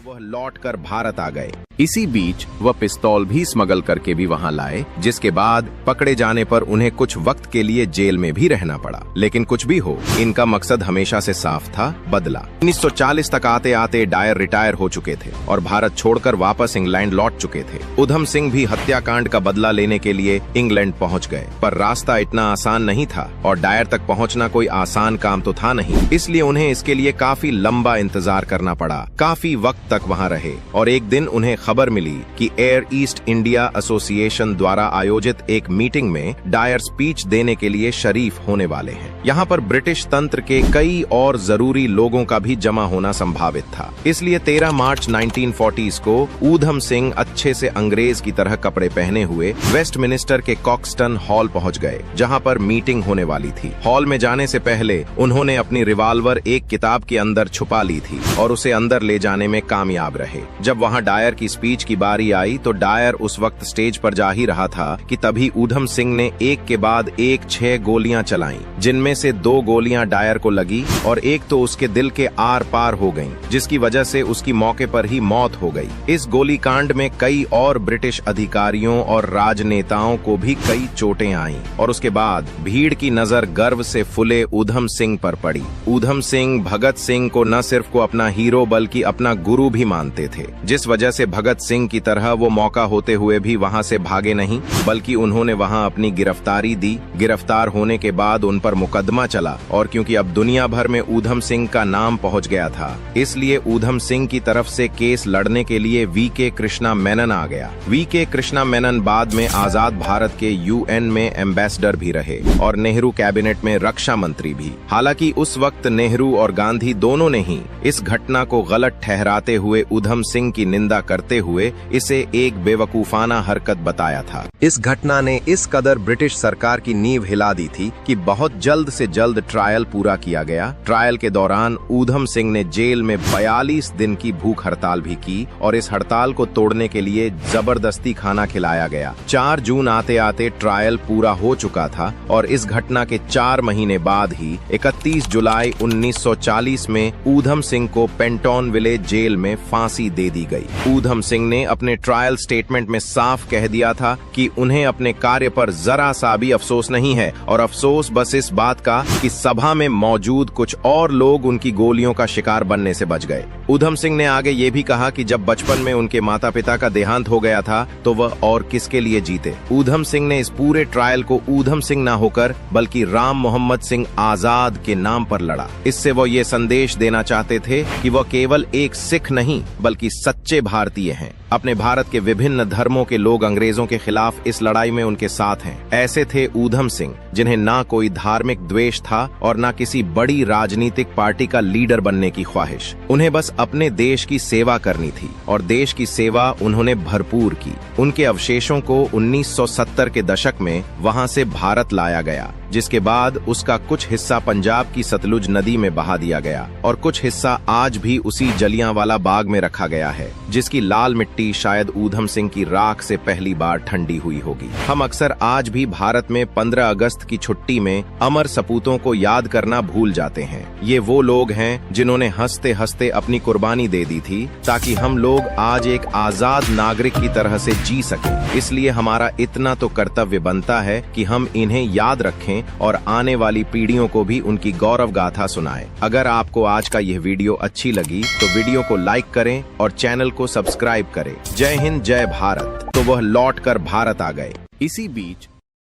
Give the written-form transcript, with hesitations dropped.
वह लौटकर भारत आ गए। इसी बीच वह पिस्तौल भी स्मगल करके भी वहां लाए, जिसके बाद पकड़े जाने पर उन्हें कुछ वक्त के लिए जेल में भी रहना पड़ा। लेकिन कुछ भी हो, इनका मकसद हमेशा से साफ था, बदला। 1940 तक आते आते डायर रिटायर हो चुके थे और भारत छोड़कर वापस इंग्लैंड लौट चुके थे। उधम सिंह भी हत्याकांड का बदला लेने के लिए इंग्लैंड पहुंच गए, पर रास्ता इतना आसान नहीं था और डायर तक पहुंचना कोई आसान काम तो था नहीं, इसलिए उन्हें इसके लिए काफी लंबा इंतजार करना पड़ा। काफी वक्त तक वहां रहे और एक दिन उन्हें खबर मिली कि एयर ईस्ट इंडिया एसोसिएशन द्वारा आयोजित एक मीटिंग में डायर स्पीच देने के लिए शरीफ होने वाले हैं। यहाँ पर ब्रिटिश तंत्र के कई और जरूरी लोगों का भी जमा होना संभावित था, इसलिए 13 मार्च 1940 को ऊधम सिंह अच्छे से अंग्रेज की तरह कपड़े पहने हुए वेस्टमिनिस्टर के कॉक्सटन हॉल पहुंच गए, जहां पर मीटिंग होने वाली थी। हॉल में जाने से पहले उन्होंने अपनी रिवाल्वर एक किताब के अंदर छुपा ली थी और उसे अंदर ले जाने में कामयाब रहे। जब वहां डायर की स्पीच की बारी आई तो डायर उस वक्त स्टेज पर जा ही रहा था कि तभी ऊधम सिंह ने एक के बाद एक 6 गोलियां चलाईं, जिनमें से 2 गोलियां डायर को लगी और एक तो उसके दिल के आर पार हो गईं, जिसकी वजह से उसकी मौके पर ही मौत हो गई। इस गोलीकांड में कई और ब्रिटिश अधिकारियों और राजनेताओं को भी कई चोटें आईं और उसके बाद भीड़ की नजर गर्व से फुले ऊधम सिंह पर पड़ी। ऊधम सिंह भगत सिंह को न सिर्फ को अपना हीरो बल्कि अपना गुरु भी मानते थे, जिस वजह से भगत सिंह की तरह वो मौका होते हुए भी वहां से भागे नहीं, बल्कि उन्होंने वहां अपनी गिरफ्तारी दी। गिरफ्तार होने के बाद उन पर मुकदमा चला और क्योंकि अब दुनिया भर में ऊधम सिंह का नाम पहुंच गया था, इसलिए ऊधम सिंह की तरफ से केस लड़ने के लिए वी.के. कृष्णा मेनन आ गया। वी.के. कृष्णा मेनन बाद में आजाद भारत के यूएन में एम्बेसडर भी रहे और नेहरू कैबिनेट में रक्षा मंत्री भी। हालांकि उस वक्त नेहरू और गांधी दोनों ने ही इस घटना को गलत ठहराते हुए ऊधम सिंह की निंदा करते हुए इसे एक बेवकूफाना हरकत बताया था। इस घटना ने इस कदर ब्रिटिश सरकार की नींव हिला दी थी कि बहुत जल्द से जल्द ट्रायल पूरा किया गया। ट्रायल के दौरान ऊधम सिंह ने जेल में 42 दिन की भूख हड़ताल भी की और इस हड़ताल को तोड़ने के लिए जबरदस्ती खाना खिलाया गया। 4 जून आते आते ट्रायल पूरा हो चुका था और इस घटना के 4 महीने बाद ही 31 जुलाई 1940 में ऊधम सिंह को पेंटोनविले जेल में फांसी दे दी गई। ऊधम सिंह ने अपने ट्रायल स्टेटमेंट में साफ कह दिया था कि उन्हें अपने कार्य पर जरा सा भी अफसोस नहीं है और अफसोस बस इस बात का कि सभा में मौजूद कुछ और लोग उनकी गोलियों का शिकार बनने से बच गए। ऊधम सिंह ने आगे ये भी कहा कि जब बचपन में उनके माता पिता का देहांत हो गया था तो वह और किसके लिए जीते। ऊधम सिंह ने इस पूरे ट्रायल को ऊधम सिंह न होकर बल्कि राम मोहम्मद सिंह आजाद के नाम पर लड़ा। इससे वो ये संदेश देना चाहते थे कि वह केवल एक सिख नहीं बल्कि सच्चे भारतीय हैं। अपने भारत के विभिन्न धर्मों के लोग अंग्रेजों के खिलाफ इस लड़ाई में उनके साथ हैं। ऐसे थे ऊधम सिंह, जिन्हें ना कोई धार्मिक द्वेष था और ना किसी बड़ी राजनीतिक पार्टी का लीडर बनने की ख्वाहिश। उन्हें बस अपने देश की सेवा करनी थी और देश की सेवा उन्होंने भरपूर की। उनके अवशेषों को 1970 के दशक में वहां से भारत लाया गया, जिसके बाद उसका कुछ हिस्सा पंजाब की सतलुज नदी में बहा दिया गया और कुछ हिस्सा आज भी उसी जलियांवाला बाग में रखा गया है, जिसकी लाल मिट्टी शायद ऊधम सिंह की राख से पहली बार ठंडी हुई होगी। हम अक्सर आज भी भारत में 15 अगस्त की छुट्टी में अमर सपूतों को याद करना भूल जाते हैं। ये वो लोग हैं जिन्होंने हंसते हंसते अपनी कुर्बानी दे दी थी ताकि हम लोग आज एक आजाद नागरिक की तरह से जी सकें। इसलिए हमारा इतना तो कर्तव्य बनता है कि हम इन्हें याद रखें और आने वाली पीढ़ियों को भी उनकी गौरव गाथा सुनाएं। अगर आपको आज का यह वीडियो अच्छी लगी तो वीडियो को लाइक करें और चैनल को सब्सक्राइब करें। जय हिंद, जय भारत। तो वह लौटकर भारत आ गए। इसी बीच